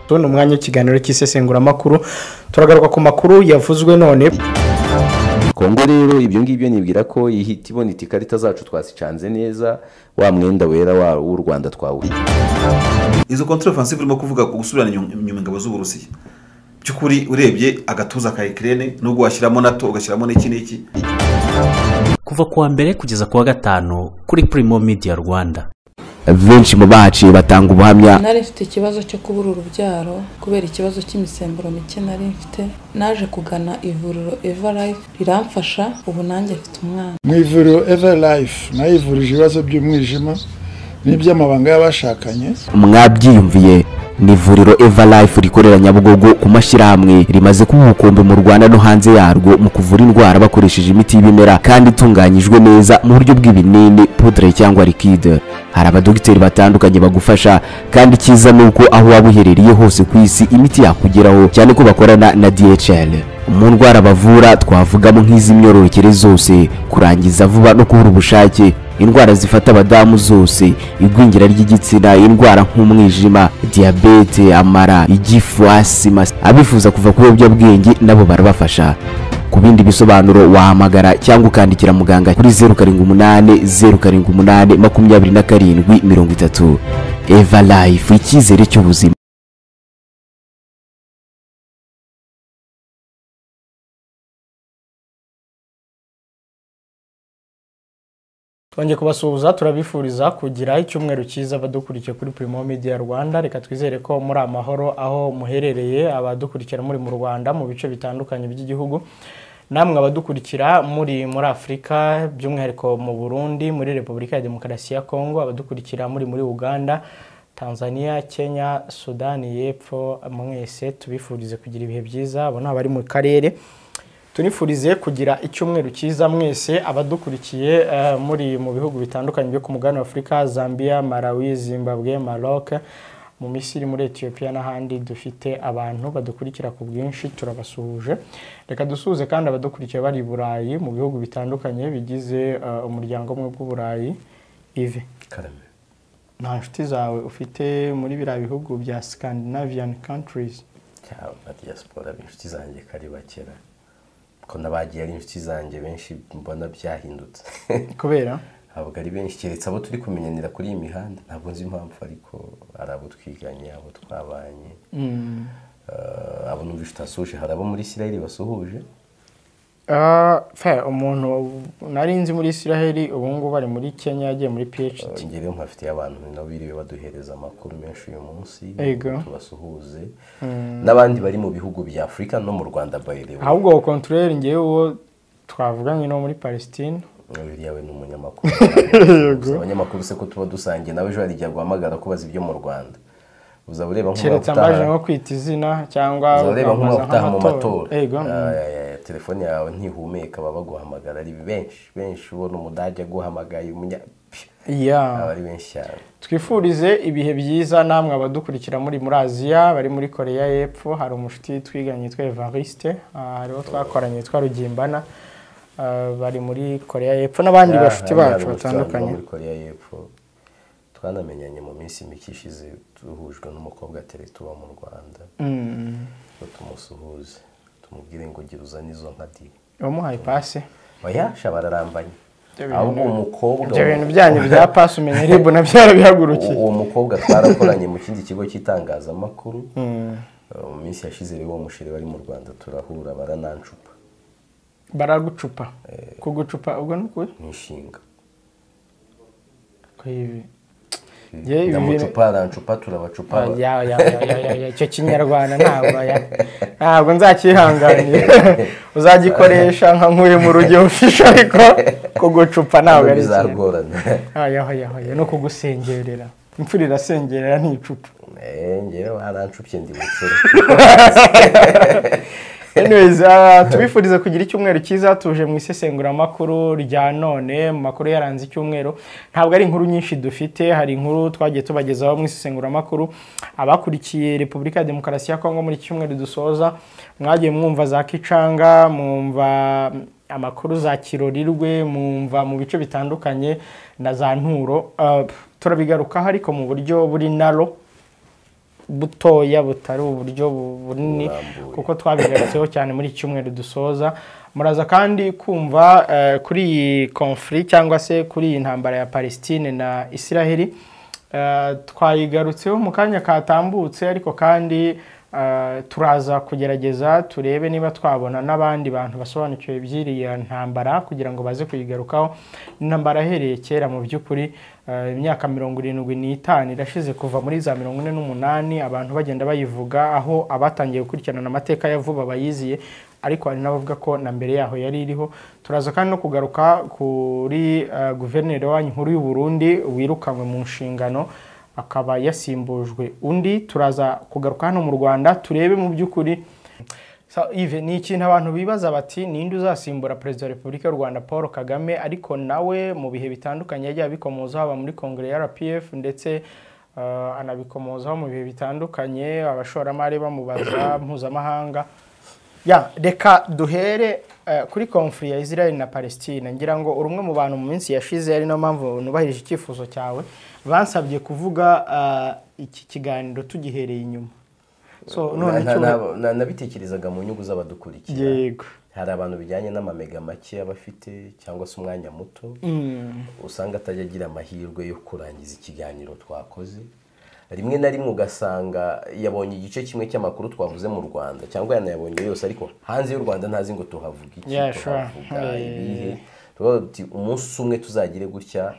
Tubona umwanya w'ikiganiro cy'isesengura makuru turagaruka ku makuru yavuzwe none. Kongo rero ibyo ngibyo nibwira ko ihita ibona ikarita zacu twasicanze neza wa mwenda wera w'u Rwanda twawuhi. Izo contre offensive urimo kuvuga ku gusubirana inyuma ingabo z'u Burusiya. Byukuri urebye agatuza ka Ukraine nubwo washyiramo NATO ugashyiramo n'iki kuva kuwa mbere kugeza kuwa gatanu kuri Primo Media Rwanda. Benshi mu baciye batanga ubuhamya. Nari mfite ikibazo cyo kubura urubyaro kubera ikibazo cy'imisemburo mike nari mfite, naje kugana ivuriro Everlife riramfasha, ubu nanjye mfite umwana. Mu ivuriro Everlife nayivurije ibibazo by'umwijima n'iby'amabanga y'abashakanye. Mwabyiyumviye ni ivuriro Everlife rikorera Nyabugogo ku mashyirahamwe rimaze kuba ubukombe mu Rwanda no hanze yarwo mu kuvura indwara bakoresheje imiti y'ibimera kandi itunganyijwe neza mu buryo bw'ibinini, poudre cyangwa liquide. Hari abadogiteri batandukanye bagufasha kandi cyiza nuko aho waba uherereye hose ku isi imiti yakugeraho, cyane ko bakorana na DHL. Mu ndwara bavura twavugamo nk'iz'imyororokere zose, kurangiza vuba no kubura ubushake, indwara zifata abadamu zose, igwingira ry'igitsina, indwara nk'umwijima, diabete, amara, igifu, asima. Abifuza kuva ku biyobyabwenge nabo barabafasha. Ku bindi bisobanuro wahamagara cyangwa ukandikira muganga kuri 0788 Everlife, icyizere cy'ubuzima. Twongeye kubasuhuza, turabifuriza kugira icyumweru cyiza abadukurikiye kuri Primo Media Rwanda. Reka twizere ko muri amahoro aho muherereye, abadukurikira muri mu Rwanda mu bice bitandukanye by'igihugu, namwe abadukurikira muri Afrika, by'umwihariko mu Burundi, muri Repubulika ya Demokarasi ya Kongo, abadukurikira muri Uganda, Tanzania, Kenya, Sudani y'Epfo, mwese tubifurize kugira ibihe byiza. Abo bari mu karere tunifurize kugira icyumweru cyiza mwese abadukurikiye muri mu bihugu bitandukanye byo ku mugabane wa Afrika, Zambia, Malawi, Zimbabwe, Maroc, mu Misiri, muri Ethiopia n'ahandi. Dufite abantu badukurikira ku bwinshi, turabasuhuje. Reka dusuhuze kandi abadukurikiye bari Burayi mu bihugu bitandukanye bigize umuryango umwe bw'Uburayi. Ive Karame, nta nshuti zawe ufite muri biriya bihugu bya Scandinavian countries? cyangwa diaspora inshuti zanjye kari bakera ko nabagiye ari inshuti zanjye benshi mbona byahindutse Kubera ntabwo ari benshi, keretse abo turi kumenyanira kuri iyi mihanda. Ntabwo nzi impamvu, ariko ari abo twiganye, abo twabanye, abo numvise utasuje. Hari abo muri Isiraheli basuhuje. Umuntu nari nzi muri Isiraheli ubu ngubu bari muri Kenya, yagiye muri PhD. Ngewe mpafitiye abantu nabo biriwe baduhereza amakuru menshi uyu munsi, tubasuhuze. N'abandi bari mu bihugu bya Afrika no mu Rwanda bayirewe. Ahubwo control ngewe uwo twavuganye no muri Palestine. Yawe ni umunyamakuru. Abanyamakuru se ko tuba dusangiye nawe ejo harijya guhamagara kubaza ibyo mu Rwanda. Uzaba ureba nko kwita izina cyangwa uzareba nk'umutaha mu matora. Telefone yawe ntihumeka, baba baguhamagara ari benshi ubona umudage aguhamagaye abari benshi cyane. Twifurize ibihe byiza namwe abadukurikira muri Aziya, bari muri Korea y'Epfo. Hari umushuti twiganye yitwa Evariste, hariho twakoranye yitwa Rugimbana, bari muri Korea y'Epfo, n'abandi bashuti bacu batandukanye muri Korea y'Epfo. Twanamenyanye mu minsi mike ishize, duhujwe n'umukobwa Teretuba mu Rwanda. Tumusuhuze, tumubwire ngo gira uzane izo nka di. Wamuhaye pase? Oya, shabararambanye. Ahubwo umukobwa ibyo bintu byanyu bya pase umenye ribu na byarabihagurukiye. Uwo mukobwa twarakoranye mu kindi kigo cy'itangazamakuru. Mu minsi yashize rero uwo mushire bari mu Rwanda turahura, baranancupa. Baragucupa? Kugucupa ubwo n'ukuri? Nishinga. Ndamucupa arancupa turabacupa. Icyo kinyarwanda ntabwo nzakihanganira. Uzagikoresha nka nkuri mu rugero ufisha, ariko kugucupa ntabwo ari bizagorana. No kugusengerera, imfura irasengerera nticupa. Ngewe arancupye ndi bucura. Anyways, tubifuriza kugira icyumweru cyiza. Tuje mu isesengura makuru rya none, mu makuru yaranze icyumweru. Ntabwo ari inkuru nyinshi dufite, hari inkuru twagiye tubagezaho mu isesengura makuru. Abakurikiye Repubulika ya Demokarasi ya Kongo muri cyumweru dusoza, mwagiye mwumva za Kicanga, mwumva amakuru za Kirorirwe, mwumva mu bice bitandukanye na za Nturo. Turabigaruka ariko mu buryo buri naro butoya butari uburyo bunini kuko twabigarutseho cyane muri iki cyumweru dusoza. Muraza kandi kumva kuri iyi conflict cyangwa se kuri iyi ntambara ya Palestine na Israel, twayigarutseho mu kanya katambutse, ariko kandi turaza kugerageza turebe niba twabona n'abandi bantu basobanukiwe by'iriya ntambara kugira ngo baze kuyigarukaho. Intambara yahereye kera mu by'ukuri, imyaka 75 irashize kuva muri za 48 abantu bagenda bayivuga, aho abatangiye gukurikirana amateka ya vuba bayiziye, ariko hari n'abavuga ko na mbere yaho yari iriho. Turaza kandi no kugaruka kuri guverineri w'inkuru y'u Burundi wirukanwe mu nshingano akaba yasimbujwe undi. Turaza kugaruka hano mu Rwanda turebe mu by'ukuri ni ikintu abantu bibaza bati ninde uzasimbura Perezida wa Repubulika y'u Rwanda Paul Kagame, ariko nawe mu bihe bitandukanye yagiye abikomoza haba muri Kongere ya RPF ndetse anabikomozaho mu bihe bitandukanye, abashoramari bamubaza mpuzamahanga. Reka duhere kuri conflict ya Israel na Palestine. Ngira ngo urumwe mu bantu mu minsi yashize ari no mpamvu nubahirije icyifuzo cyawe, bansabye kuvuga iki kiganiro tugihereye inyuma. So none nabitekerezaga mu nyugu z'abadukurikira. Yego. Hari abantu bijyanye n'amamega make abafite cyangwa se umwanya muto, usanga atajya agira amahirwe yo kurangiza ikiganiro twakoze. Rimwe na rimwe ugasanga yabonye igice kimwe cy'amakuru twavuze mu Rwanda cyangwa yanayabonye yose, ariko hanze y'u Rwanda ntazi ngo tuhavuga iki, tuhavuga ibihe. Tuti umunsi umwe tuzagire gutya,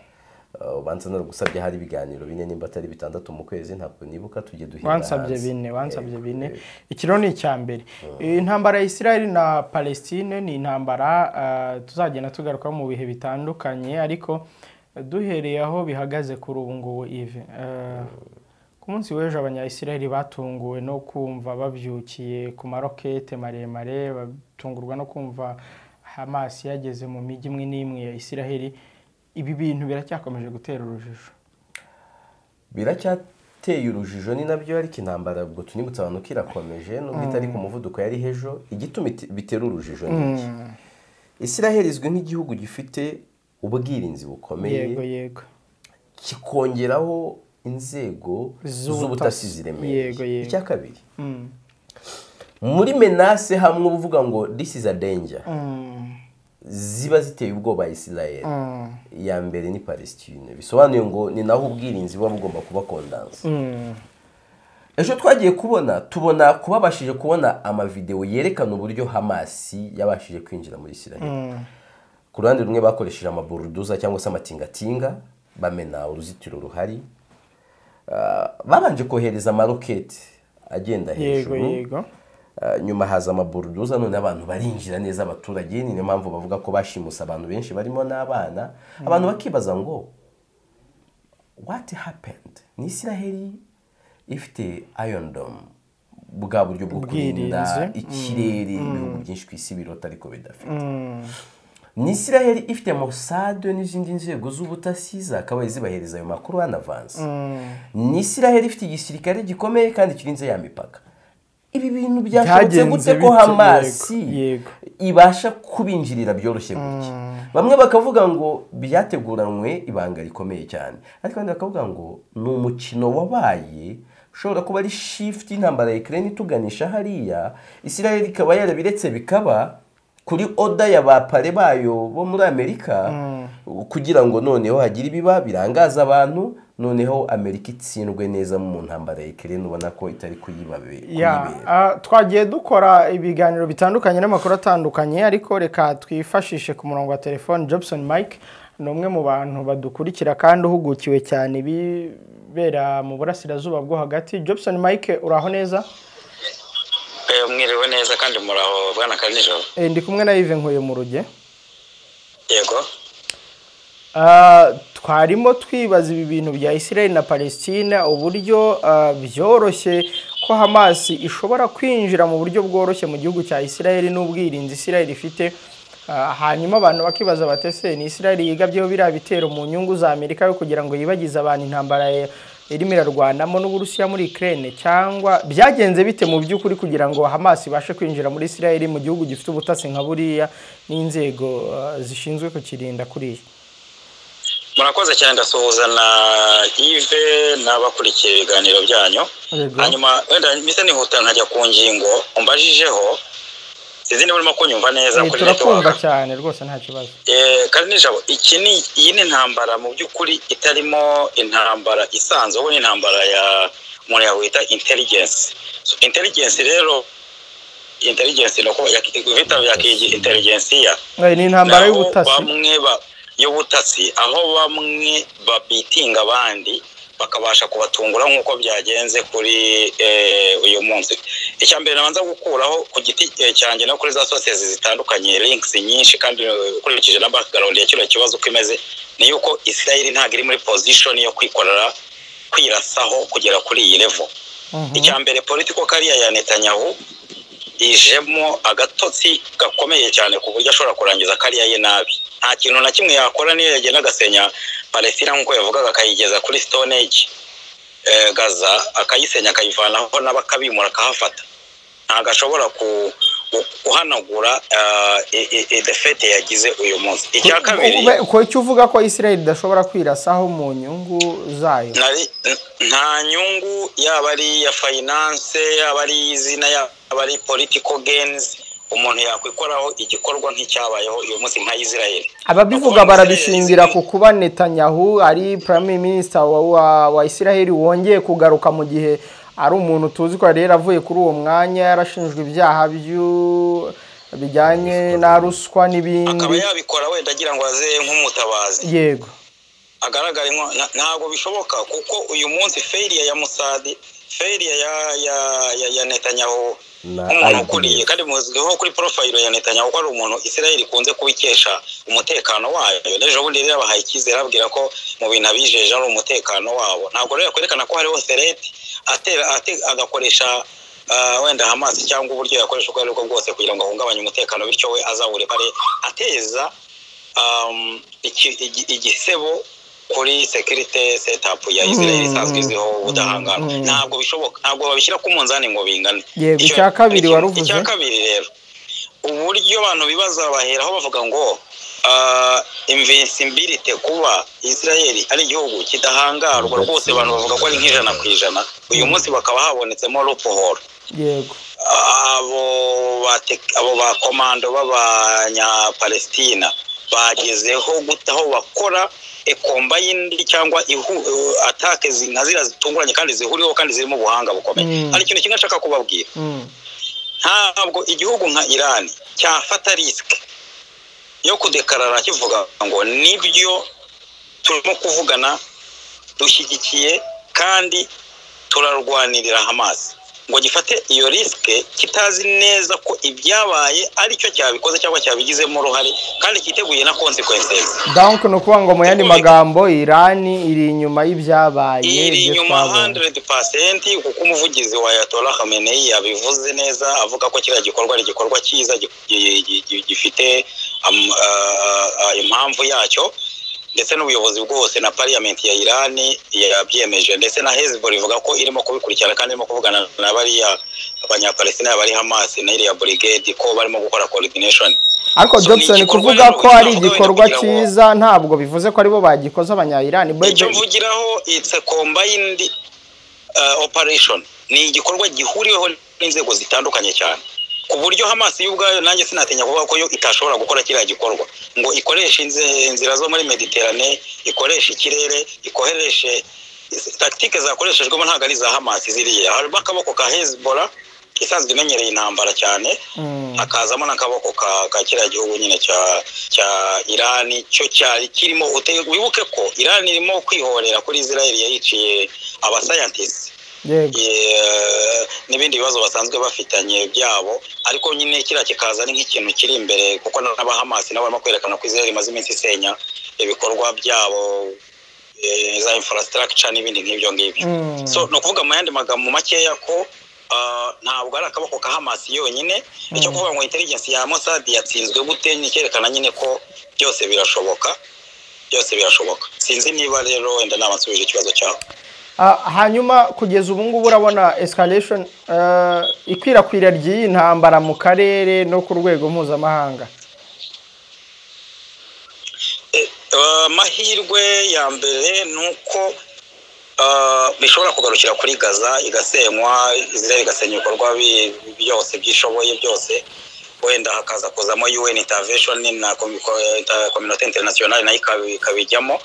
banza no gusabye hari ibiganiro 4 nimba atari 6 mu kwezi, ntabwo nibuka tujye duhira. Wansabye 4. Ikiro ni icyambere. Intambara ya Israel na Palestine ni intambara tuzagenda tugaruka mu bihe bitandukanye, ariko duhereye aho bihagaze kuri ubu ngubu Yves. Ku munsi w'ejo abanya-Israel batunguwe no kumva babyukiye ku marokete maremare, batungurwa no kumva Hamas yageze mu mijyi imwe n'imwe ya Israel. Ibi bintu biracyakomeje gutera urujijo. Biracyateye urujijo, ni nabyo ari intambara ubwo tunibutsa abantu kirakomeje nubwo itari ku muvuduko yari hejo. Igituma bitera urujijo ni Israel izwi nk'igihugu gifite ubwirinzi bukomeye. Yego. Kikongeraho inzego z'ubutasi ziremeye. Icya kabiri, muri menace hamwe uvuga ngo this is a danger, ziba ziteye ubwoba Israel. Ya mbere ni Palestine, bisobanuye ngo ni naho ubwirinzi buba bugomba kuba kondanse. Ejo twagiye tubona kubabashije kubona amavideo yerekana uburyo Hamas yabashije kwinjira muri Israel. Ku ruhande rumwe bakoresheje amaburuduza cyangwa se amatingatinga bamena uruzitiro ruhari, babanje kohereza amaroketi agenda hejuru. Nyuma haza amaburuduza, none abantu barinjira neza abaturage. Ni mpamvu bavuga ko bashimusa abantu benshi barimo n'abana. Abantu bakibaza ngo what happened? Ni Israel ifite Iron Dome, bwa buryo bwo kurinda ikirere ibihugu byinshi ku isi birota ariko bidafite. Ni Israel ifite Mossad n'izindi nzego z'ubutasi zakabaye zibahereza ayo makuru en avance. Ni Israel ifite igisirikare gikomeye kandi kirinze ya mipaka. Ibi bintu byashobotse gute ko Hamas ibasha kubinjirira byoroshye gutya? Bamwe bakavuga ngo byateguranwe ibanga rikomeye cyane, ariko abandi bakavuga ngo ni umukino wabaye ushobora kuba ari shift y'intambara ya Ukraine ituganisha hariya. Israel ikaba yarabiretse bikaba kuri oda ya bapare bayo bo muri Amerika, kugira ngo noneho hagira ibiba birangaza abantu, noneho Amerika itsindwe neza mu ntambara ya Ukraine. Ubona ko itari kuyibera. Twagiye dukora ibiganiro bitandukanye n'amakuru atandukanye, ariko reka twifashishe ku murongo wa telefone Jobson Mike, ni umwe mu bantu badukurikira kandi uhugukiwe cyane bibera mu burasirazuba bwo hagati. Jobson Mike, uraho neza? Mwiriwe neza kandi muraho bwana Kanijoro. Ndi kumwe na Yves Nkuye mu ruge. Yego. Twarimo twibaza ibi bintu bya Israel na Palestine, uburyo byoroshye ko Hamas ishobora kwinjira mu buryo bworoshye mu gihugu cya Israel n'ubwirinzi Israel ifite. Hanyuma abantu bakibaza batese ni Israel yigabyeho biriya bitero mu nyungu za Amerika yo kugira ngo yibagize abantu intambara irimo irarwanamo n'Uburusiya muri Ukraine, cyangwa byagenze bite mu by'ukuri kugira ngo Hamas ibashe kwinjira muri Israel mu gihugu gifite ubutasi nka buriya n'inzego zishinzwe kukirinda kuriya? murakoze cyane ndasuhuza na Yves n'abakurikiye ibiganiro byanyu hanyuma wenda mise nihuta nkajya ku ngingo umbajijeho sinzi niba urimo kunyumva neza kuri turakumva cyane rwose nta kibazo kandi nijabo iyi ni intambara mu by'ukuri itarimo intambara isanzwe ubu ni intambara ya umuntu yawita intelligence intelligence rero intelligence no kuba yakije intelligence ni intambara y'ubutasi bamwe y'ubutasi aho bamwe babitinga abandi bakabasha kubatungura nk'uko byagenze kuri uyu munsi icyambere nabanza gukuraho ku giti cyanjye no kuri za sources zitandukanye links nyinshi kandi ukurikije na background ya kino kibazo kimeze ni yuko Israel ntago iri muri position yo kwikorera kwirasaho kugera kuri iyi level icyambere political career ya Netanyahu ijemo agatotsi gakomeye cyane ku buryo ashobora kurangiza kariya ye nabi nta kintu na kimwe yakora niyo yagenda agasenya Palestina nk'uko yavugaga akayigeza kuri Stone Age Gaza akayisenya akayivanaho n'abakabimura akahafata ntago ashobora guhanagura defete yagize uyu munsi icya kabiri ko icyo uvuga ko Israel idashobora kwirasaho mu nyungu zayo nta nyungu yaba ari ya finance yaba ari izina yaba ari political gains umuntu yakwikoraho igikorwa nk'icyabayeho uyu munsi nka Israel ababivuga barabishingira ku kuba Netanyahu ari prime minister wa Israel wongeye kugaruka mu gihe ari umuntu tuzi ko rero avuye kuri uwo mwanya yarashinjwe ibyaha bijyanye na ruswa n'ibindi akaba yabikora wenda agira ngo aze nk'umutabazi yego agaragara ntabwo bishoboka kuko uyu munsi failure ya Mossad failure ya Netanyahu umuntu ukuriye kandi muzwiho kuri profile ya Netanyahu ko ari umuntu Israel ikunze kubikesha umutekano wayo n'ejo bundi rero abahaye ikizere ababwira ko mu bintu abijeje ari umutekano wabo ntabwo rero kwerekana ko hariho threat agakoresha wenda Hamas cyangwa uburyo yakoresha uko ariko bwose kugira ngo ahungabanye umutekano bityo we azawure pare ateza igisebo kuri security setup ya Israel isanzwe izwiho ubudahangara ntabwo bishoboka ntabwo babishyira ku munzani ngo bingane icya kabiri waruvuze icya kabiri rero uburyo abantu bibaza baheraho bavuga ngo invincibility kuba Israel ari igihugu kidahangarwa rwose abantu bavuga ko ari nk'ijana ku ijana uyu munsi bakaba habonetsemo loophole yego abo ba komando b'abanya Palestina bagezeho gutaho bakora combined cyangwa attack zinazira zitunguranye kandi zihuriho kandi zirimo ubuhanga bukomeye ari ikintu kimwe nshaka kubabwira ntabwo igihugu nka Iran cyafata risk yo kudekarara kivuga ngo nibyo turimo kuvugana dushyigikiye kandi turarwanirira Hamas ngo gifate iyo riske kitazi neza ko ibyabaye aricyo cyabikoze cyangwa cyabigizemo uruhare kandi kiteguye na consequences donc no kuba ngo mu yandi magambo Iran iri inyuma y'ibyabaye iri inyuma 100% kuko umuvugizi wa Ayatollah Khamenei yabivuze neza avuga ko kiriya gikorwa ari igikorwa cyiza gifite impamvu yacyo ndetse n'ubuyobozi bwose na parliament ya Iran yabyemeje ndetse na Hezbollah ivuga ko irimo kubikurikirana kandi irimo kuvugana na bariya abanyapalestina bari Hamas na iriya brigade ko barimo gukora coordination ariko Johnson kuvuga ko ari igikorwa cyiza ntabwo bivuze ko aribo bagikoze abanya-Iran icyo mvugiraho it's a combined operation ni igikorwa gihuriweho n'inzego zitandukanye cyane ku buryo Hamas y'ubwayo nanjye sinatinya kuvuga ko yo itashobora gukora kiriya gikorwa ngo ikoreshe inzira zo muri Mediterane ikoreshe ikirere ikoreshe tactique zakoreshejwemo ntago ari za Hamas ziriya hari bakaboko ka Hezbollah isanzwe imenyereye intambara cyane hakazamo n'akaboko ka kiriya gihugu nyine cya Iran cyo cyari kirimo wibuke ko Iran irimo kwihorera kuri Israel yayiciye aba scientists n'ibindi bibazo basanzwe bafitanye byabo ariko nyine kira kikaza ni nk'ikintu kiri imbere kuko n'abahamasi nabo barimo kwerekana ko Israel imaze iminsi isenya ibikorwa byabo za infrastructure n'ibindi nk'ibyo ngibyo so no kuvuga mu yandi magambo makeya ko ntabwo ari akaboko ka Hamas yonyine icyo kuvuga ngo intelligence ya Mossad yatsinzwe gute nikerekana nyine ko byose birashoboka sinzi niba rero wenda nabansubije ikibazo cyawe hanyuma kugeza ubu ngubu urabona escalation ikwirakwira ry'iyi ntambara mu karere no ku rwego mpuzamahanga amahirwe ya mbere ni uko bishobora kugarukira kuri Gaza igasenywa, Israel igasenya ibikorwa byose byishoboye byose, wenda hakaza kuzamo UN intervention na community international nayo ikabijyamo,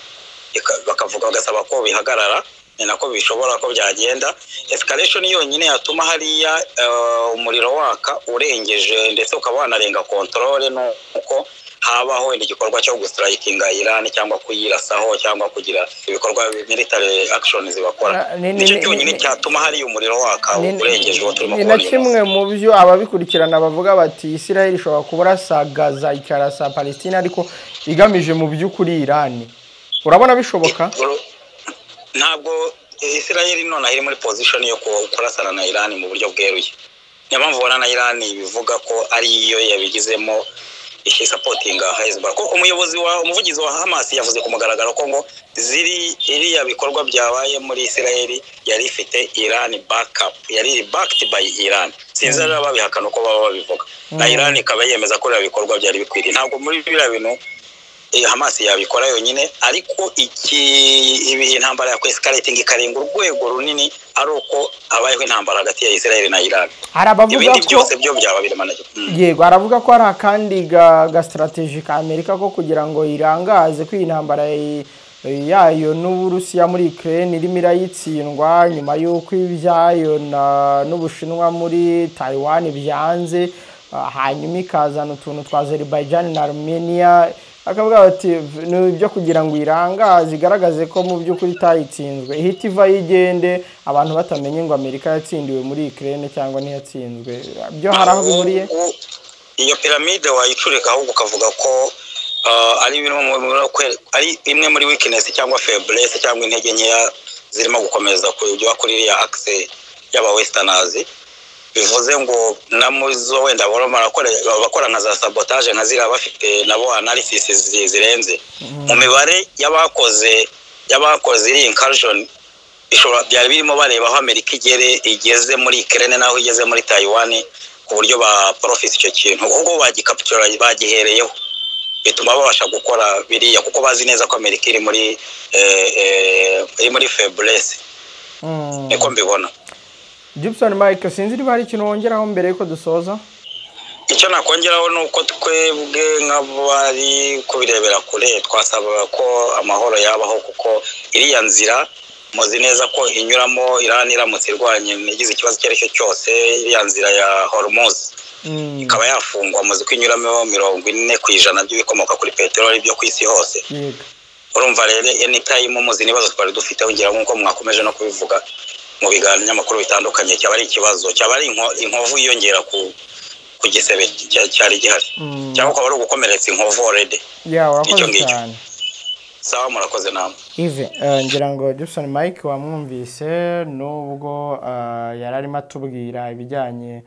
bakavuga bagasaba ko bihagarara, ni nako bishobora ko byagenda. Escalation yonyine yatuma hariya umuriro waka urengeje ndetse ukaba wanarenga control, nuko habaho igikorwa cyo gustrikinga Iran cyangwa kuyirasaho cyangwa kugira ibikorwa military actions bakora. Nicyo cyonyine cyatuma hari umuriro waka urengeje wo turimo kubona. Ni kimwe mu byo ababikurikirana bavuga bati Israel ishobora kuburasa Gaza ikarasa Palestina ariko igamije mu by'ukuri Iran. Urabona bishoboka? Ntabwo Israel none iri muri position yo kurasana na Iran mu buryo bweruye. Niyo mpamvu ubona na Iran bivuga ko ari iyo yabigizemo ishi supporting Hezbollah. Ko umuvugizi wa Hamas yavuze ku mugaragaro ko ngo iriya bikorwa byabaye muri Israel yari ifite Iran backup, yari backed by Iran. Sinzi rero babihakana uko baba babivuga. Na Iran ikaba yemeza ko iriya bikorwa byari bikwiriye. Ntabwo muri biriya bintu Hamas yabikora yonyine, ariko ibi intambara ya escalating ikarenga urwego runini ari uko habayeho intambara hagati ya Israel na Iran. Arabavuga ko byose byo byaba biremanage. Yego, aravuga ko ari akandi ga strategic Amerika ko kugira ngo irangaze ko intambara yayo n'Uburusiya muri Ukraine irimo irayitsindwa nyuma y'uko ibyayo n'Ubushinwa muri Taiwan byanze, hanyuma ikazana utuntu twa Azerbaijan na Armenia. Akavuga ati n'ibyo kugira ngo irangaze igaragaze ko mu by'ukuri itayitsinzwe, ihita iva yigende abantu batamenye ngo Amerika yatsindiwe muri Ukraine cyangwa ntiyatsinzwe. Byo hari aho bihuriye. Iyo piramide wayicurika ahubwo ukavuga ko ari ari imwe muri weakness cyangwa faiblesse cyangwa intege nkeya zirimo gukomeza kujya kuri iriya axe y'aba westerners. Bivuze ngo namuzo wenda bakora nka za sabotage nka zira bafite nabo analysis zirenze mu mibare y'abakoze iri incursion. Bishobora byari birimo bareba aho Amerika igeze muri Ukraine naho igeze muri Taiwan ku buryo ba profit icyo kintu ubwo bagicapture bagihereyeho, bituma babasha gukora biriya kuko bazi neza ko Amerika iri muri faiblesse. Niko mbibona. Gibson Mike, sinzi niba hari ikintu wongeraho mbere yuko dusoza. Icyo nakongeraho nuko twebwe nk'abari kubirebera kure twasaba ko amahoro yabaho, kuko iriya nzira muzi neza ko inyuramo Iran iramutse irwanye igize ikibazo cyaricyo cyose, iriya nzira ya Hormuz ikaba yafungwa, muzi ko inyuramo 40% by'ibikomoka kuri peteroli byo ku isi hose. Urumva rero anytime muzi nibazo twari dufite wongera nkuko mwakomeje no kubivuga mu biganiro n'amakuru bitandukanye, cyaba ari ikibazo, cyaba ari inkovu yiyongera ku gisebe cyari gihari, cyangwa ukaba ari ugukomeretsa inkovu already. Urakoze cyane. Sawa, murakoze namwe. Ive, ngira ngo Gibson Mike wamwumvise nubwo yararimo atubwira ibijyanye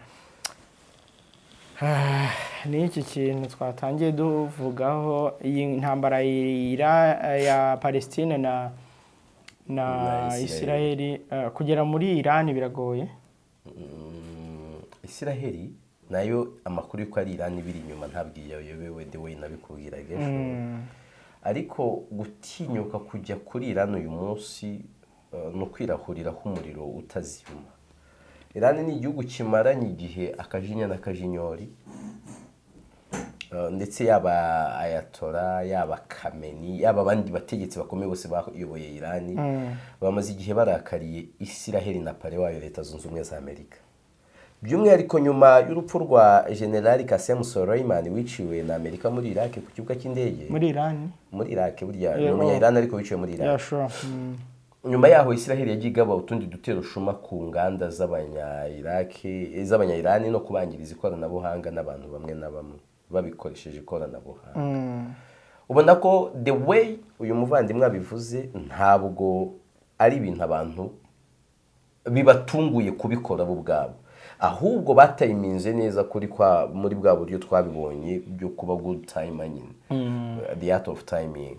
n'iki kintu twatangiye duvugaho, iyi ntambara ya Palestine na Israel kugera muri Iran biragoye. Israel nayo amakuru yuko ari Iran biri inyuma ntabwiye yobewe de we nabikubwiraga ejo, ariko gutinyuka kujya kuri Iran uyu munsi no kwirahuriraho umuriro utazima. Iran ni igihugu kimaranye igihe akajinya n'akajinyori, ndetse yaba Ayatollah yaba Khamenei yaba abandi bategetsi bakomeye bose bayoboye Iran bamaze igihe barakariye Israel na pare wayo Leta Zunze Ubumwe za Amerika. By'umwihariko nyuma y'urupfu rwa General Qasem Soleimani wiciwe na Amerika muri Iraq ku kibuga cy'indege muri Iraq burya n'umunya Iran ariko wiciwe muri Iraq. Nyuma yaho Israel yagiye igaba utundi dutero shuma ku nganda z'abanya Iran no kubangiriza ikoranabuhanga n'abantu bamwe na bamwe babikoresheje ikoranabuhanga. Ubona ko the way uyu muvandimwe abivuze ntabwo ari ibintu abantu bibatunguye kubikora bo ubwabo, ahubwo batayiminze neza kuri muri bwa buryo twabibonye byo kuba good timing, the art of timing.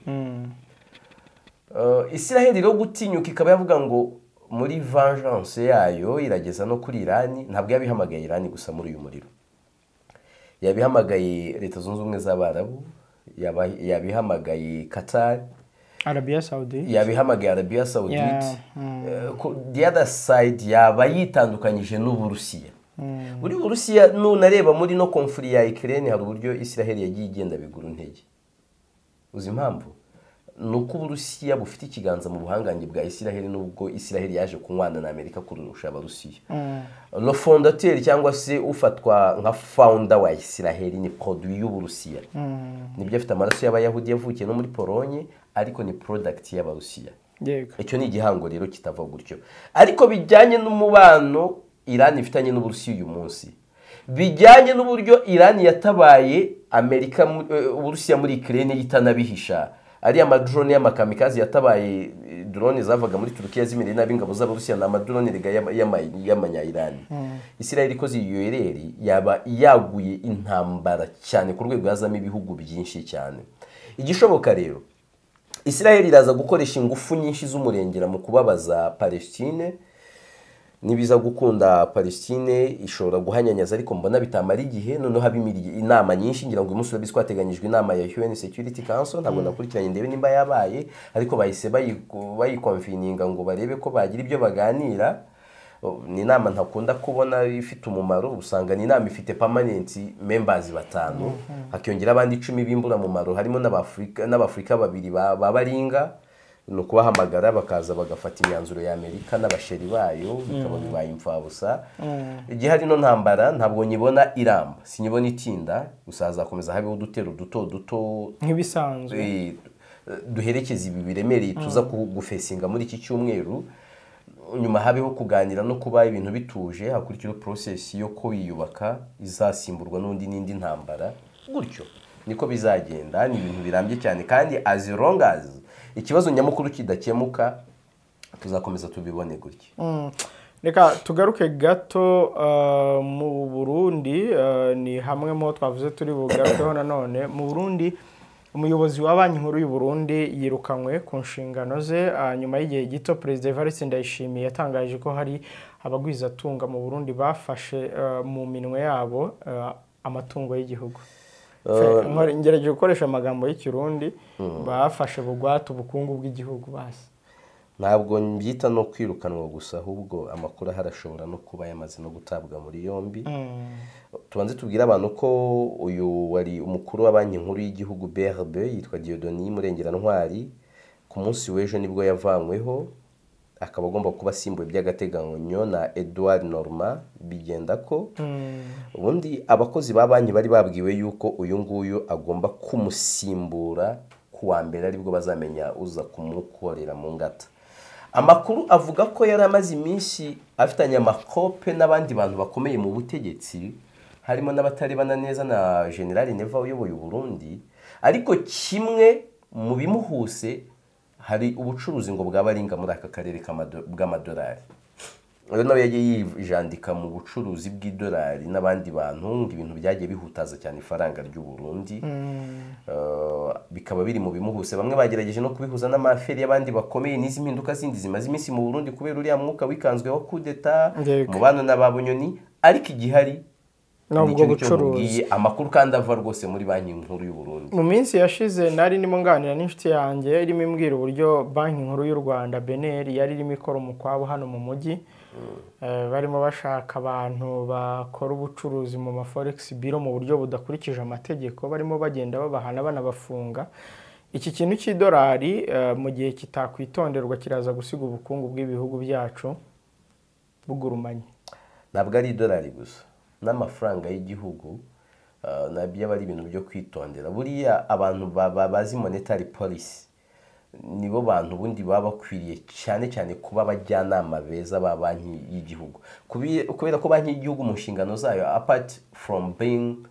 Israel rero gutinyuka ikaba yavuga ngo muri vengeance yayo irageza no kuri Iran, ntabwo yabihamagaye Iran gusa muri uyu muriro, yabihamagaye Leta Zunze Ubumwe z'Abarabu, yabihamagaye Qatar, Arabia Saudite, yabihamagaye Arabia Saudite. The other side yaba yitandukanyije n'Uburusiya. Buri Burusiya nunareba muri no konfuri ya Ukraine hari uburyo Israel yagiye igenda bigura intege. Uzi impamvu? Nuko Uburusiya bufite ikiganza mu buhangange bwa Israel nubwo Israel yaje kunywana na Amerika kurusha Abarusiya. Le fondateur cyangwa se ufatwa nka founder wa Israel ni produit y'Uburusiya. Nibyo afite amaraso y'Abayahudi yavukiye no muri Polonye ariko ni product y'Abarusiya. Icyo ni igihango rero kitava gutyo. Ariko bijyanye n'umubano Iran ifitanye n'Uburusiya uyu munsi, bijyanye n'uburyo Iran yatabaye Amerika Uburusiya muri Ukraine yitanabihisha, ari amadrone y'amakamikazi yatabaye drone zavaga muri Turukiya zimereye nabi ingabo z'Abarusiya na amadrone y'amanya Iran. Israel ikoze iyo ereri yaba yaguye intambara cyane ku rwego yazamo ibihugu byinshi cyane. Igishoboka rero Israel iraza gukoresha ingufu nyinshi z'umurengera mu kubabaza Palestine. Nibiza gukunda Palestine ishobora guhanyanyaza ariko mbona bitamara igihe noneho habimiriye inama nyinshi ngira ngo uyu munsi urabizi kwateganyijwe inama ya UN Security Council ntabwo nakurikiranye ndebe nimba yabaye ariko bahise bayikonfininga ngo barebe ko bagira ibyo baganira. Ni inama ntakunda kubona ifite umumaro, usanga ni inama ifite permanent members 5 hakiyongera abandi 10 bimbura mu maro harimo n'Abafrika babiri babaringa no kubahamagara bakaza bagafata imyanzuro ya Amerika n'abasheri bayo bikaba bibaye imfabusa. Igihe hari no ntambara ntabwo nyibona iramba, sinyibona itinda, gusaza komeza habeho udutero duto nk'ibisanzwe duherekeza ibi biremereye tuza gufesinga muri iki cyumweru. Nyuma habeho kuganira no kuba ibintu bituje hakurikira process yo kwiyubaka izasimburwa n'indi ntambara. Gutyo niko bizagenda, ni ibintu birambye cyane kandi as long as ikibazo nyamukuru kidakemuka tuzakomeza tubibone gutya. Reka tugaruke gato mu Burundi, ni hamwe mo twavuze turi bugarukeho nanone. Mu Burundi umuyobozi wa banki nkuru y'u Burundi yirukanywe ku nshingano ze nyuma y'igihe gito. Perezida Evariste Ndayishimiye yatangaje ko hari abagwizatunga mu Burundi bafashe mu minwe yabo amatungo y'igihugu. Ngerageje gukoresha amagambo y'Ikirundi, bafashe bugwate ubukungu bw'igihugu basi. Ntabwo mbyita no kwirukanwa gusa ahubwo amakuru harashobora no kuba yamaze no gutabwa muri yombi. Tubanze tubwira abantu ko uyu wari umukuru wa banki nkuru y'igihugu BRB yitwa Dieudonné Murengerantwari ku munsi w'ejo nibwo yavanyweho, akaba agomba kuba asimbuwe by'agateganyo na Edouard Norma Bigendako. Ubundi abakozi ba banki bari babwiwe yuko uyu nguyu agomba kumusimbura kuwa mbere aribwo bazamenya uza kumukorera mu ngata. Amakuru avuga ko yari amaze iminsi afitanye amakope n'abandi bantu bakomeye mu butegetsi, harimo n'abatarebana neza na General Neva uyoboye u Burundi, ariko kimwe mu bimuhuse hari ubucuruzi ngo bwabaringa muri aka karere bw'amadolari. Rero nawe yagiye yijandika mu bucuruzi bw'idolari n'abandi bantu ngo ibintu byagiye bihutaza cyane ifaranga ry'u Burundi. Bikaba biri mu bimuhuse, bamwe bagerageje no kubihuza n'amaferi y'abandi bakomeye n'izi mpinduka zindi zimaze iminsi mu Burundi kubera uriya mwuka wikanzwe wa coup d'etat mubano n'Ababunyoni. Ariko igihari nubwo bucuruzi amakuru kandi ava rwose muri banki nkuru y'u Burundi. Mu minsi yashize nari nimo nganira n'inshuti yanjye irimo imbwira uburyo banki nkuru y'u Rwanda BNR yari irimo ikora umukwabo hano mu mujyi. Barimo bashaka abantu bakora ubucuruzi mu maforex biro mu buryo budakurikije amategeko, barimo bagenda babahana banabafunga. Iki kintu cy'idolari mu gihe kitakwitonderwa kiraza gusiga ubukungu bw'ibihugu byacu bugurumanye. Ntabwo ari idolari gusa n'amafaranga y'igihugu nabyo bari ibintu byo kwitondera. Buriya abantu bazi monetary policy nibo bantu bundi baba bakwiriye cyane cyane kuba abajyanama beza ba banki y'igihugu, kubera ko banki y'igihugu mu nshingano zayo apart from being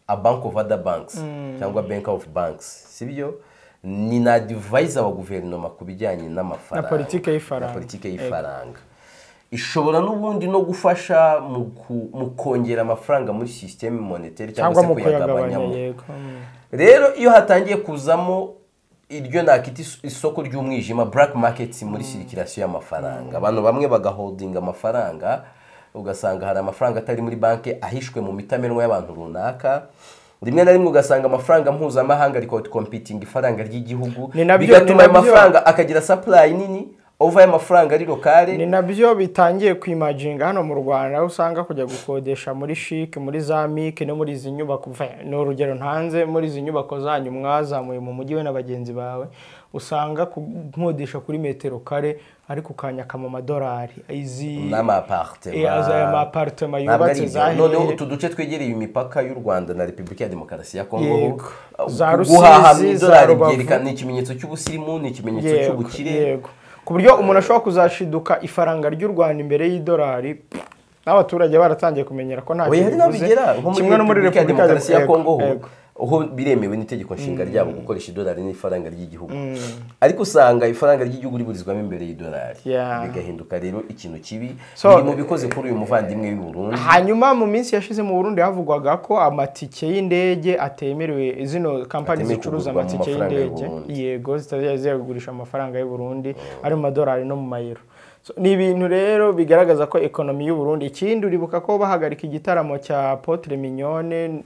a bank of other banks cyangwa bank of banks, sibyo, ni na advisor wa guverinoma ku bijyanye n'amafaranga na politike y'ifaranga. Ishobora n'ubundi no gufasha mu kongera amafaranga muri system monetaire cyangwa se kuyagabanyamo. Rero iyo hatangiye kuzamo iryo nakita isoko ry'umwijima, black market muri circulation y'amafaranga, abantu bamwe bagaholdinga amafaranga, ugasanga hari amafaranga atari muri banki ahishwe mu mitamenwa y'abantu runaka, rimwe na rimwe ugasanga amafaranga mpuzamahanga ariko competing ifaranga ry'igihugu bigatuma ayo mafaranga akagira supply nini over y'amafaranga ari lokale. Ni nabyo bitangiye kwimaginga hano mu Rwanda aho usanga kujya gukodesha muri chic muri za mike no muri izi nyubako no urugero ntanze muri izi nyubako zanyu mwazamuye mu mujyi we n'abagenzi bawe usanga kumodesha kuri metero kare ariko ukanyaka mu madolari izi n'amapartement yubatse zahiye none utu duce twegereye imipaka y'u Rwanda na Repubulika ya Demokarasi ya Kongo za Rusizi za Rubavu ni ikimenyetso cy'ubusirimu ni ikimenyetso cy'ubukire ku buryo umuntu ashobora kuzashiduka ifaranga ry'u Rwanda imbere y'idolari n'abaturage baratangiye kumenyera ko nta kibuze kimwe no muri Repubulika ya Demokarasi ya Kongo aho biremewe n'itegeko nshinga ryabo gukoresha idolari n'ifaranga ry'igihugu ariko usanga ifaranga ry'igihugu riburizwamo imbere y'idolari bigahinduka rero ikintu kibi biri mu bikoze kuri uyu muvandimwe w'u Burundi. Hanyuma mu minsi yashize mu Burundi havugwaga ko amatike y'indege atemerewe zino kampani zicuruza amatike y'indege yego zitazajya kugurisha amafaranga y'u Burundi ari mu madolari no mu mayero. Ni ibintu rero bigaragaza ko ekonomi y'u Burundi ikindi uribuka ko bahagarika igitaramo cya Potre Mignone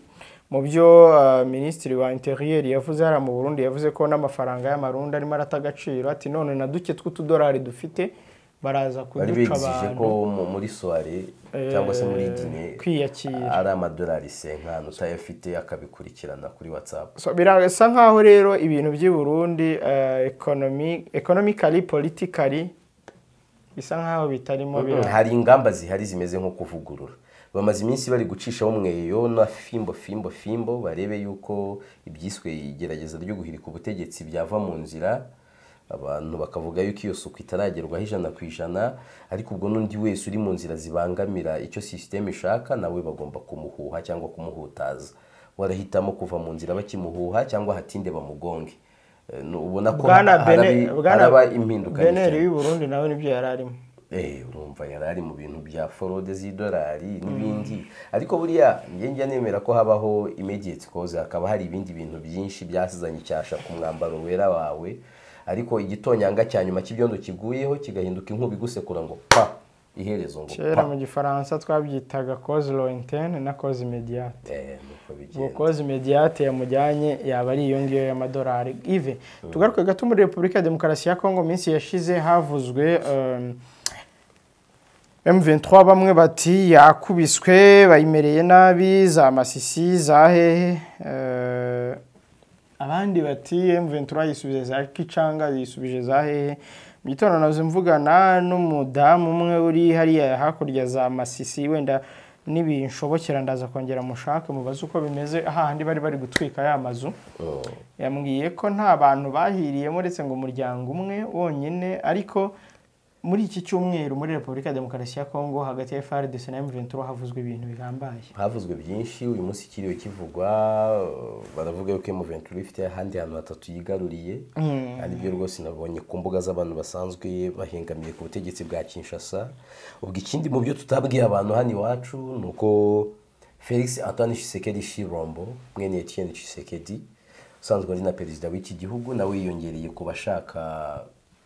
mu byo Minisitiri wa Interieur yavuze hari mu Burundi yavuze ko n'amafaranga y'amarundi arimo aratagaciro ati none na duke tw'utudolari dufite baraza kuduca abantu ko muri soirée cyangwa se muri dîner kwiyakira ari amadolari 50 utayafite akabikurikirana kuri WhatsApp. So birasa nkaho rero ibintu by'i Burundi economically politically bisa nkaho bitarimo hari ingamba zihari zimeze nko kuvugurura. Bamaze iminsi bari gucishaho umweyo na fimbo barebe yuko ibyiswe igerageza ryo guhirika ubutegetsi byava mu nzira abantu bakavuga yuko iyo suku itaragerwaho 100% ariko ubwo n'undi wese uri mu nzira zibangamira icyo system ishaka nawe bagomba kumuhuha cyangwa kumuhutaza warahitamo kuva mu nzira bakimuhuha cyangwa hatinde bamugonge. Ubona ko haraba impinduka Beneri y'u Burundi nawe nibyo yararimo urumva yarari mu bintu bya forode z'idolari n'ibindi ariko buriya njye nemera ko habaho immediate cause akaba hari ibindi bintu byinshi byasizanye cyasha ku mwambaro wera wawe ariko igitonyanga cyanyuma cy'ibyondo kiguyeho kigahinduka inkubi gusekura ngo pa iherezo ngo pa mu gifaransa twabyitaga cause lointaine na cause immédiate cause immédiate yamujyanye yaba ari iyo ngiyo y'amadolari ive tugaruke gato muri Repubulika ya Demokarasi ya Kongo minsi yashize havuzwe M23 bamwe bati yakubiswe bayimereye nabi za Masisi za hehe abandi bati M23 yisubije za Kicanga yisubije za hehe mitono nazo mvugana n'umudamu umwe uri hariya hakurya za Masisi wenda nibinshobokera ndaza kongera mushaka mubaza uko bimeze ahandi bari gutwika ya mazu yambwiye ko nta bantu bahiriyemo uretse ngo umuryango umwe wonyine ariko muri iki cyumweru muri Repubulika ya Demokarasi ya Kongo hagati ya FARDC na M23 havuzwe ibintu bigambaye havuzwe byinshi uyu munsi kiriyo kivugwa baravuga yuko M23 ifite ahandi hantu hatatu yigaruriye ari byo rwose nabonye ku mbuga z'abantu basanzwe bahengamiye ku butegetsi bwa Kinshasa. Ubwo ikindi mu byo tutabwiye abantu hano iwacu nuko Felix Antoine Tshisekedi Chilombo mwene Etienne Tshisekedi usanzwe ari na perezida w'iki gihugu nawe yiyongereye ku bashaka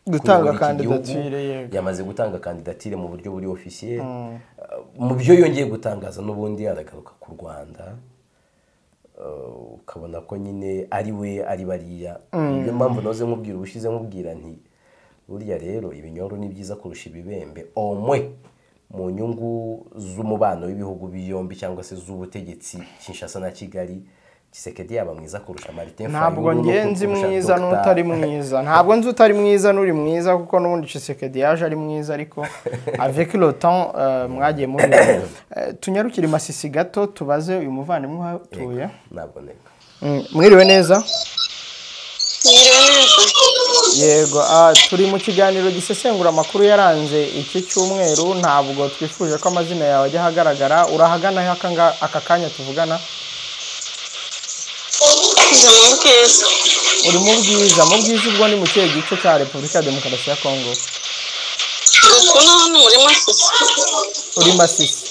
gutanga kandidatire yamaze gutanga kandidatire mu buryo buri officiel mu byo yongeye gutangaza n'ubundi aragaruka ku Rwanda ukabona ko nyine ari we ari bariya niyo mpamvu noze nkubwira ubushize nkubwira nti burya rero ibinyoro ni byiza kurusha ibibembe omwe mu nyungu z'umubano w'ibihugu byombi cyangwa se z'ubutegetsi Kinshasa na Kigali Tshisekedi yaba mwiza kurusha Martin Fayulu. Ntabwo ngenzi mwiza n'utari mwiza. Ntabwo nzi utari mwiza n'uri mwiza kuko n'ubundi Tshisekedi yaje ari mwiza ariko avec le temps mwagiye muri tunyarukire Masisi gato tubaze uyu muvandimwe hatuye. Ntabwo neka. Mwiriwe neza? Yego turi mu kiganiro gisesengura amakuru yaranze iki cyumweru ntabwo twifuje ko amazina yawe ajya hagaragara urahagana aka kanya tuvugana. Uri mu bwiza ubwo ni mu kihe gice cya Repubulika ya Demokarasi ya Kongo? Uri Masisi.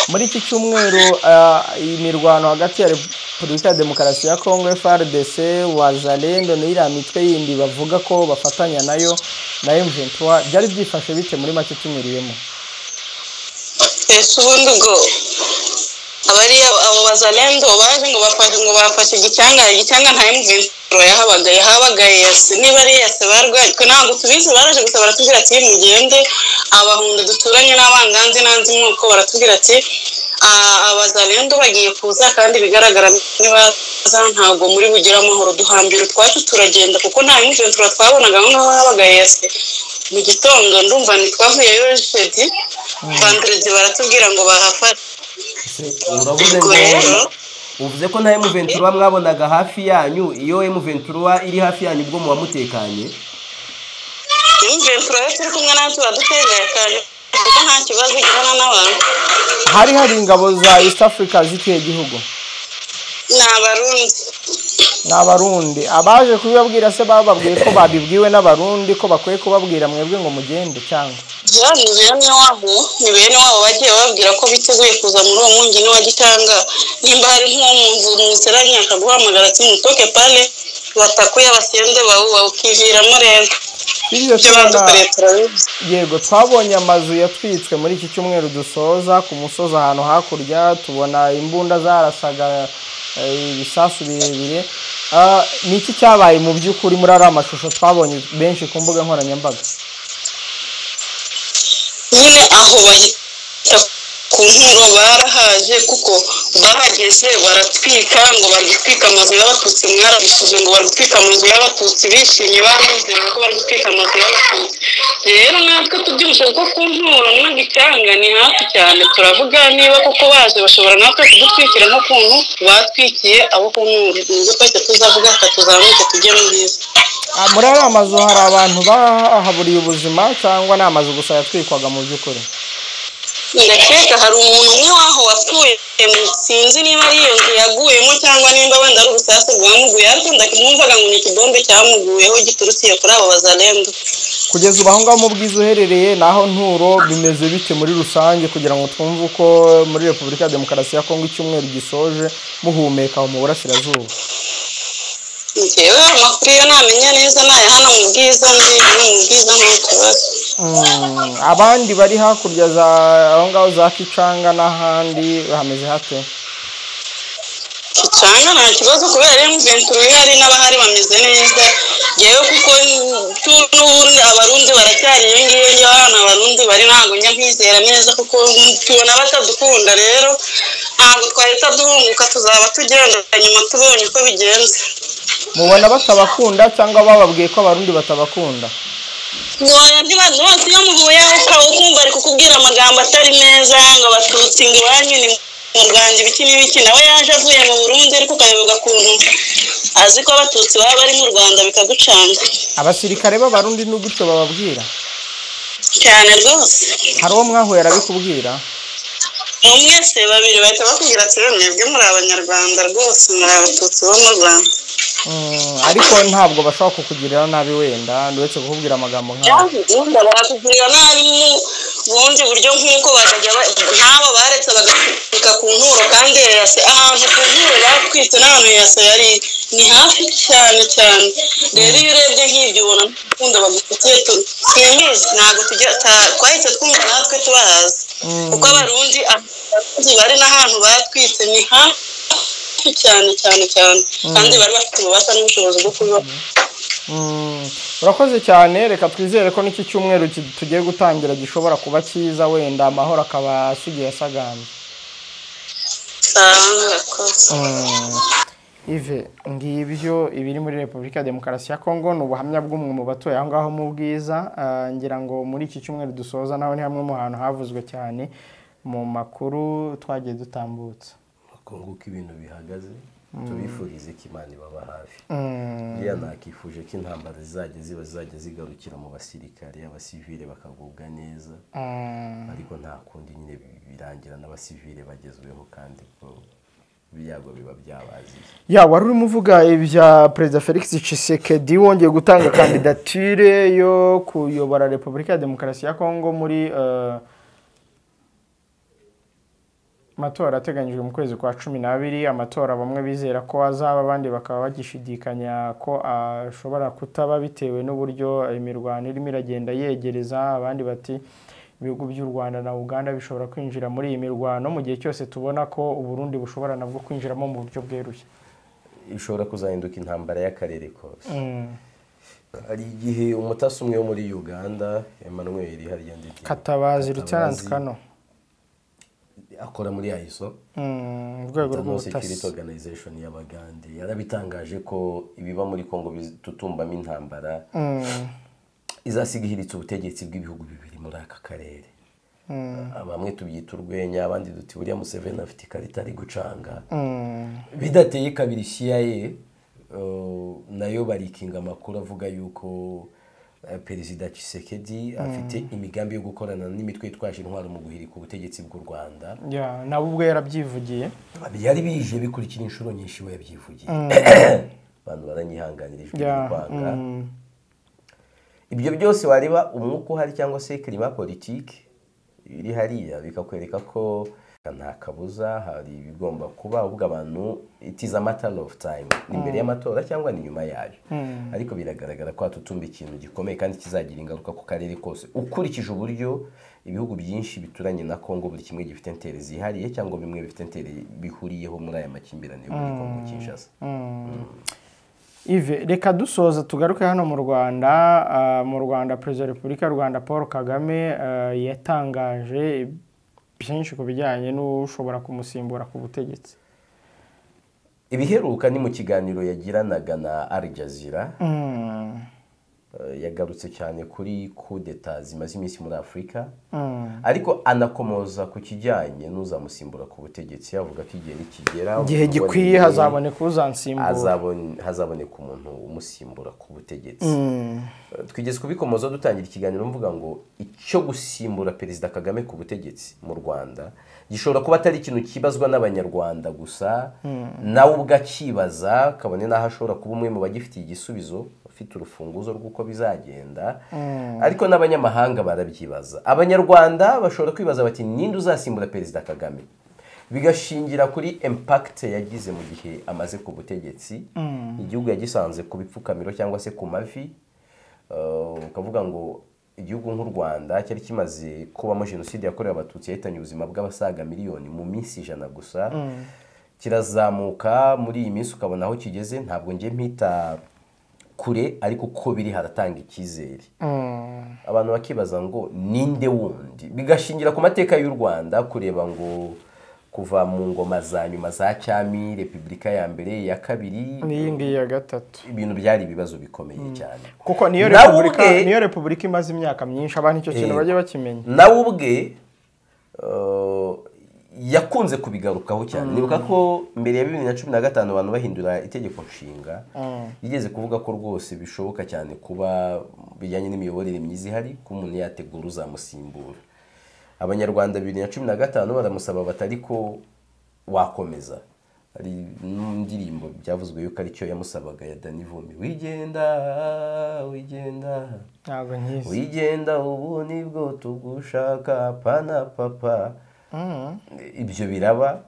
Muri iki cyumweru imirwano hagati ya Repubulika ya Demokarasi ya Kongo FARDC wazalendo n'iriya mitwe yindi bavuga ko bafatanya nayo na M23 byari byifashe bite muri make tumiriyemo? Ubundi ubwo abari abo bazalendo baje ngo bafashe igicanga nta M23 yahabagaye niba ari yase barwaye twe ntabwo tubizi baraje gusa baratubwira ati mugende abahunda duturanye n'abanganze nanzi nuko baratubwira ati abazalendo bagiye kuza kandi bigaragara nibaza ntabwo muri bugira amahoro duhambira twacu turagenda kuko nta M23 twabonaga ngaho habagaye yase mu gitondo ndumva nitwavuyeyo jedi vendredi baratubwira ngo bahafate uravuze ngo uvuze ko nta M23 mwabonaga hafi yanyu iyo M23 iri hafi yanyu bwo mu bamutekanye M23 turi kumwe natwe badutekanye kuko nta kibazo gihana n'abantu hari ingabo za East Africa z'ikihe gihugu n'abarundi abaje kubibabwira se bababwiye ko babibwiwe n'abarundi ko bakwiye kubabwira mwebwe ngo mugende cyangwa ni bene wabo bagiye babwira ko biteguye kuza muri uwo mwungini wa Gitanga nimba hari nk'umuntu museranya akaguhamagara ati mutoke pale batakuye abasende bawukiviramo rero yego twabonye amazu yatwitswe muri iki cyumweru dusoza ku musozi ahantu hakurya tubona imbunda zarasaga ibisasu birebire niki cyabaye mu by'ukuri muri ari amashusho twabonye benshi ku mbuga nkoranyambaga nyine aho bahita ku nkuru barahaje kuko bahageze baratwika ngo baragutwika amazu y'abatutsi mwarabishije ngo baragutwika amazu y'abatutsi bishimye banezerewe ko baragutwika amazu y'abatutsi rero natwe tubyumvise ko ku nkuru n'igicanga ni hafi cyane turavuga niba koko baje bashobora natwe kudutwikira nk'ukuntu batwikiye abo ku nkuru nibwo twese tuzavuga tuzamuke tujye mu bwiza muri aya mazu hari abantu bahaburiye ubuzima cyangwa ni amazu gusa yatwikwaga mu by'ukuri ndakeka hari umuntu umwe waho wapfuye sinzi niba ari iyo nzu yaguyemo cyangwa nimba wenda ari urusasu rwamuguye ariko ndakimwumvaga ngo ni ikibombe cyamuguyeho giturukiye kuri abo bazalendo kugeza ubu aho ngaho mu bwiza uherereye naho nturo bimeze bite muri rusange kugira ngo twumve uko muri Repubulika ya Demokarasi ya Kongo icyumweru gisoje muhumeka mu burasirazuba njyewe amakuru yo namenya neza nayo hano mu bwiza ndi mu bwiza ntukibazo abandi bari hakurya za aho ngaho za Kicanga n'ahandi hameze hate Kicanga nta kibazo kubera M23 hari n'abahari bameze neza yewe kuko n'ubundi abarundi baracyari iyo hano abarundi bari ntago njya kwizera neza kuko tubona batadukunda rero ntabwo twahita duhunguka tuzaba tugenda nyuma tubonye uko bigenze mubona batabakunda cyangwa bababwiye ko abarundi batabakunda Noya ntibazo bose iyo muhuye ukumva ari kukubwira amagambo atari meza ngo abatutsi ngo iwanyu ni mu Rwanda ibiki n'ibiki nawe yaje avuye mu Burundi ariko ukayoberwa kuntu azi ko abatutsi baba bari mu Rwanda bikagucanga abasirikare b'abarundi n'ugutyo bababwira cyane rwose hari uwo mwahuye arabikubwira umwe se babiri bahita bakubwira ati mwebwe muri abanyarwanda rwose muri abatutsi bo mu Rwanda ariko ntabwo bashaka kukugirira nabi wenda ndetse kukubwira amagambo nk'ayo bakugirira nabi bundi buryo nk'uko bakajya nk'abo baretse bagatwika ku nturo kandi yase ahantu ku nturo batwitse n'ahantu yase yari ni hafi cyane cyane rero iyo urebye nk'ibyo ubona n'ukundo bagufitiye twinjiza ntabwo twahise twumva natwe tubahaza kuko abarundi bari n'ahantu batwitse ni hafi cyane kandi bari bafite ububasha n'ubushobozi bwo kuba urakoze cyane reka twizere ko n'iki cyumweru tugiye gutangira gishobora kuba cyiza wenda amahoro akaba asugiye asagambye Ive ngibyo ibiri muri Repubulika ya Demokarasi ya Kongo ni ubuhamya bw'umwe mu batuye aho ngaho mu bwiza ngira ngo muri iki cyumweru dusoza naho ni hamwe mu hantu havuzwe cyane mu makuru twagiye dutambutse Kongo ko ibintu bihagaze tubifurize ko Imana ibaba hafi buriya nakifuje ko intambara zizajya zigarukira mu basirikare abasivile bakagubwa neza ariko nta kundi nyine birangira n'abasivile bagezweho kandi ko biyago biba byabaziye wari urimo uvuga ibya Perezida Felix Tshisekedi wongeye gutanga kandidatire yo kuyobora Repubulika ya Demokarasi ya Kongo muri amatora ateganyijwe mu kwezi kwa 12 amatora bamwe bizera ko azaba abandi bakaba bagishidikanya ko ashobora kutaba bitewe n'uburyo imirwano irimo iragenda yegereza abandi bati ibihugu by'u Rwanda na Uganda bishobora kwinjira muri iyi mirwano mu gihe cyose tubona ko u Burundi bushobora nabwo kwinjiramo mu buryo bweruye? Ishobora kuzahinduka intambara y'akarere kose. Hari igihe umutasi umwe wo muri Uganda Emmanuel hariya ndetse Katabazi Lieutenant Kano akora muri ISO urwego rw'ubutasi Security Organization y'Abagande yarabitangaje ko ibiba muri Kongo bitutumbamo intambara izasiga ihiritse ubutegetsi bw'ibihugu bibiri muri aka karere. Bamwe tubyita urwenya abandi duti buriya Museveni afite ikarita ari gucanga bidateye kabiri CIA nayo barikinga amakuru avuga yuko Perezida Tshisekedi afite imigambi yo gukorana n'imitwe yitwaje intwaro mu guhirika ubutegetsi bw'u Rwanda. Nabo ubwo yarabyivugiye byari bije bikurikira inshuro nyinshi we yabyivugiye. Abantu baranyihanganirijwe kwanga ibyo byose wareba umwuka uhari cyangwa se klima politique iri hariya bikakwereka ko nta kabuza hari ibigomba kuba ubwo abantu it is a matter of time imbere y'amatora cyangwa ni nyuma yayo. Ariko biragaragara ko hatutumba ikintu gikomeye kandi kizagira ingaruka ku karere kose ukurikije uburyo ibihugu byinshi bituranye na Kongo buri kimwe gifite intere zihariye cyangwa bimwe bifite intere bihuriyeho muri aya makimbirane yo muri Kongo Kinshasa. Ive reka dusoza tugaruke hano mu Rwanda Perezida wa Repubulika y'u Rwanda Paul Kagame yatangaje byinshi ku bijyanye n'ushobora kumusimbura ku butegetsi. Ibiheruka ni mu kiganiro yagiranaga na Al Jazeera yagarutse cyane kuri coup d'etat zimaze iminsi muri Afurika ariko anakomoza ku kijyanye n'uzamusimbura ku butegetsi yavuga ko igihe nikigera igihe gikwiye hazaboneka uzansimbura hazaboneka umuntu umusimbura ku butegetsi. Twigeze kubikomoza dutangira ikiganiro mvuga ngo icyo gusimbura Perezida Kagame ku butegetsi mu Rwanda gishobora kuba atari ikintu kibazwa n'abanyarwanda gusa nawe ubwakibaza kabone naho ashobora kuba umwe mu bagifitiye igisubizo ufite urufunguzo rw'uko bizagenda ariko n'abanyamahanga barabyibaza. Abanyarwanda bashobora kwibaza bati ninde uzasimbura Perezida Kagame bigashingira kuri impact yagize mu gihe amaze ku butegetsi. Igihugu yagisanze ku bipfukamiro cyangwa se ku mavi ukavuga ngo igihugu nk'u Rwanda cyari kimaze kubamo jenoside yakorewe abatutsi yahitanye ubuzima bw'abasaga miliyoni mu minsi 100 gusa kirazamuka muri iyi minsi ukabona aho kigeze ntabwo ngiye mpita kure ariko ko biri haratanga ikizere. Abantu bakibaza ngo ninde wundi bigashingira ku mateka y'u Rwanda kureba ngo kuva mu ngoma za nyuma za cyami Repubulika ya mbere ya kabiri n'iyindi ya gatatu ibintu byari ibibazo bikomeye cyane kuko niyo Repubulika imaze imyaka myinshi abantu icyo kintu bajye bakimenya. Nawe ubwe yakunze kubigarukaho cyane. Nibuka ko mbere ya 2015 abantu bahindura itegeko nshinga yigeze kuvuga ko rwose bishoboka cyane kuba bijyanye n'imiyoborere myiza ihari ko umuntu yategura uzamusimbura. Abanyarwanda 2015 baramusaba batari ko wakomeza. Hari n'indirimbo byavuzwe yuko ari cyo yamusabaga ya Dani Vumbi wigenda ubu nibwo tugushaka pana papa. Ibyo biraba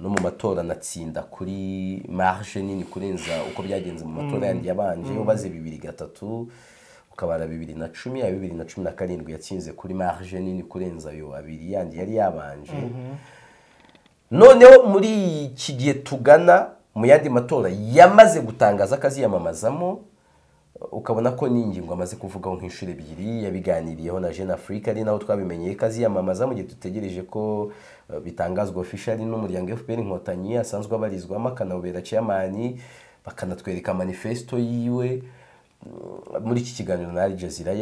no mu matora natsinda kuri marge nini kurenza uko byagenze mu matora yandi yabanje ubaze 2-3 ukabara 2010 ya 2017 yatsinze kuri marge nini kurenza yo abiri yandi yari yabanje. Noneho muri iki gihe tugana mu yandi matora yamaze gutangaza akazi yamamazamo ukabona ko n'ingingo amaze kuvugaho nk'inshuro 2 yabiganiriyeho na Jeune Afrique ari naho twabimenyeye kazi yamamaza mu gihe dutegereje ko bitangazwa officially n'umuryango FPR Inkotanyi asanzwe abarizwamo akanabera chairman bakanatwereka manifesto yiwe. Muri iki kiganiro na Al Jazeera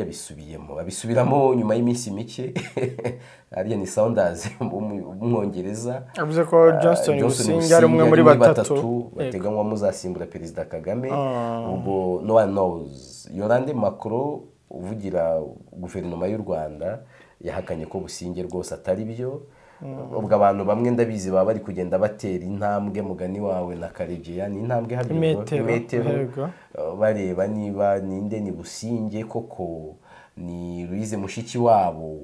abisubiramo nyuma y'iminsi mike ariya ni Saunders umwongereza avuze ko Johnson Busingye ari umwe muri batatu bateganywa muzasimbura Perezida Kagame. Ubwo no one knows Yolande Macron uvugira guverinoma y'u Rwanda yahakanye ko Busingye rwose atari byo. Ubwo abantu bamwe ndabizi baba bari kugenda batera intambwe mugani wawe na Karegeya ni intambwe hari metero bareba niba ninde ni Busingye koko ni Louise Mushiki wabo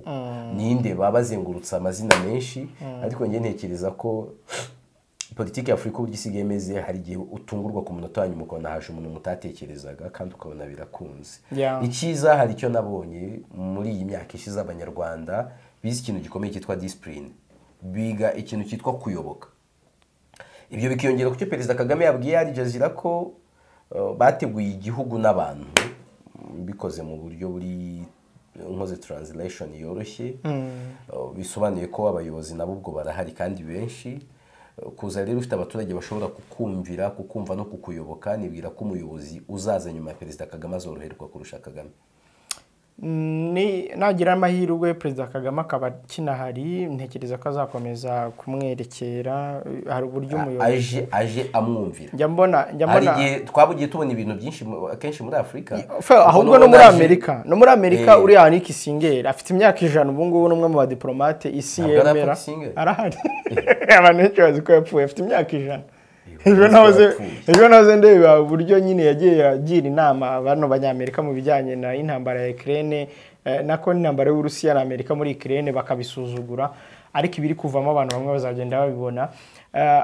ninde babazengurutsa amazina menshi ariko nge ntekereza ko politiki ya Afurika uburyo isigaye imeze hari igihe utungurwa ku munota wa nyuma ukabona haje umuntu mutatekerezaga kandi ukabona birakunze. Icyiza hari icyo nabonye muri iyi myaka ishize abanyarwanda bize ikintu gikomeye cyitwa discipline, biga ikintu cyitwa kuyoboka. Ibyo bikiyongera ku cyo Perezida Kagame yabwiye Al Jazeera ko bateguye igihugu n'abantu bikoze mu buryo buri nkoze translation yoroshye, bisobanuye ko abayobozi nabo ubwo barahari kandi benshi. Kuza rero ufite abaturage bashobora kukumvira, kukumva no kukuyoboka, nibwira ko umuyobozi uzaza nyuma ya Perezida Kagame azoroherwa kurusha Kagame. Nagira amahirwe Perezida Kagame akaba kinahari, ntekereza ko azakomeza kumwerekera. Hari uburyo umuyobozi aje amwumvira. Njya mbona twabugiye tubona ibintu byinshi akenshi muri Afurika, ahubwo no muri Amerika. No muri Amerika uri Henry Kissinger afite imyaka 100 ubu ngubu n'umwe mu badiplomate isi yemera arahari. Abantu benshi bazi ko yapfuye afite imyaka 100. Ejo naze ndeba uburyo nyine yagiye agira inama bano banyamerika mu bijyanye na intambara ya Ukraine nako n'intambara y'Uburusiya na Amerika muri Ukraine bakabisuzugura, ariko ibiri kuvamo abantu bamwe bazagenda babibona.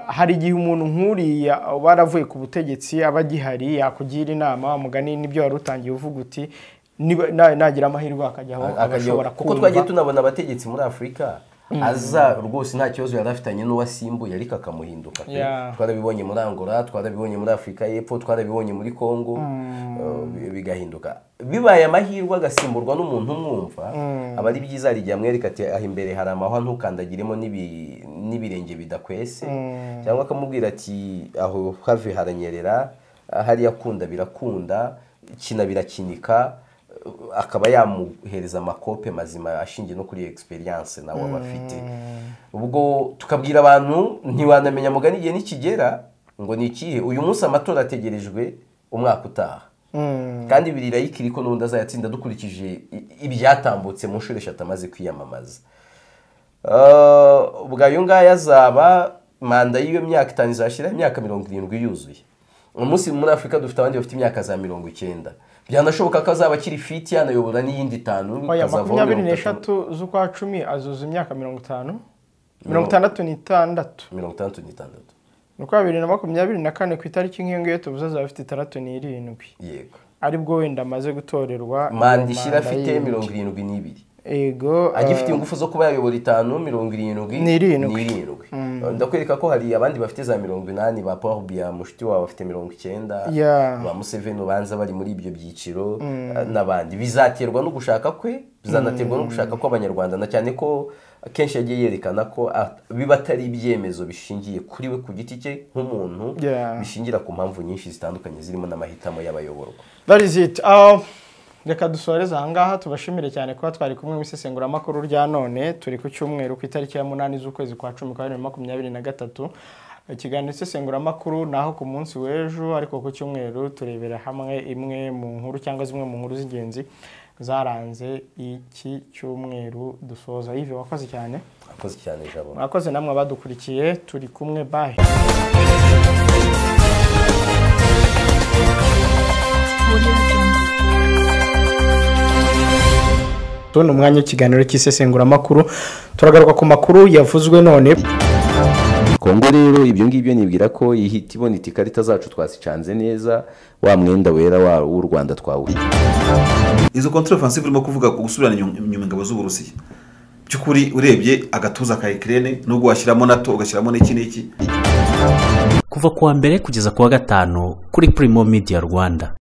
Hari igihe umuntu nk'uriya baravuye ku butegetsi abagihari yakugira inama umugani n'ibyo warutangiye uvuga uti nagira amahirwe akajyaho agashobora kuko twagiye tunabona abategetsi muri Afurika aza rwose nta kibazo yarafitanye n'uwasimbuye ariko akamuhinduka. Twarabibonye muri Angola, twarabibonye muri Afurika y'Epfo, twarabibonye muri Congo, bigahinduka. Bibaye amahirwe agasimburwa n'umuntu umwumva, aba ari byiza. Ari igihe amwereka ati aho imbere hari amahwa ntukandagiremo n'ibirenge bidakwese, cyangwa akamubwira ati aho have haranyerera, hari yakunda birakunda, kina birakinika, akaba yamuhereza amakope mazima ashingiye no kuri experience nawe abafite. Ubwo tukabwira abantu ntiwanamenya mugani igihe nikigera ngo nikihe. Uyu munsi amatora ategerejwe umwaka utaha, kandi birira yikiriko n'undi azayatsinda dukurikije ibyatambutse mu nshuro 3 amaze kwiyamamaza. Ubwayo ngaya azaba manda y'iyo myaka 5 izashira imyaka 70 yuzuye. Umunsi muri Afurika dufite abandi bafite imyaka za 90. Byanashoboka ko azaba kiri fit yanayobora n'iyindi 5 kazavamo 23 z'ukwa 10 azuza imyaka 50 66 nuko 2024 ku itariki nk'iyo tuvuze azaba afite 37. Yego, aribwo wenda amaze gutorerwa manda ishira afite 72. Ego agifite ingufu zo kuba yayobora 5 ndakwereka ko hari abandi bafite za 80 ba Paul Biya mushiti wabo bafite 90 ba Museveni banza bari muri ibyo byiciro nabandi. Bizaterwa no gushaka kwe, bizanaterwa no gushaka ko abanyarwanda, na cyane ko akenshi yagiye yerekana ko biba atari ibyemezo bishingiye kuri we ku giti cye nk'umuntu, bishingira ku mpamvu nyinshi zitandukanye zirimo n'amahitamo y'abayoborwa. That is it. Reka dusoreza ahangaha, tubashimire cyane kuba twari kumwe mu isesenguramakuru rya none. Turi ku cyumweru ku itariki ya 8 z'ukwezi kwa 10 kwa 2023. Ikiganiro isesenguramakuru naho ku munsi w'ejo, ariko ku cyumweru turebera hamwe imwe mu nkuru cyangwa zimwe mu nkuru z'ingenzi zaranze iki cyumweru dusoza. Yves wakoze cyane. Wakoze cyane Jabo. Wakoze namwe abadukurikiye, turi kumwe, bye. Tuna umwanya w'ikiganiro cy'isesenguramakuru, turagaruka ku makuru yavuzwe none. Kongo rero ibyo ngibyo nibwira ko ihita ibona ikarita zacu twasicanze neza, wa mwenda wera w'u Rwanda twawe. Izo contre-offensive irimo kuvuga ku gusubirana inyuma ingabo z'Uburusiya. Cyukuri urebye agatuza ka Ukraine nubwo washyiramo NATO ugashyiramo n'iki kuva kuwa mbere kugeza kuwa 5 kuri Primo Media Rwanda.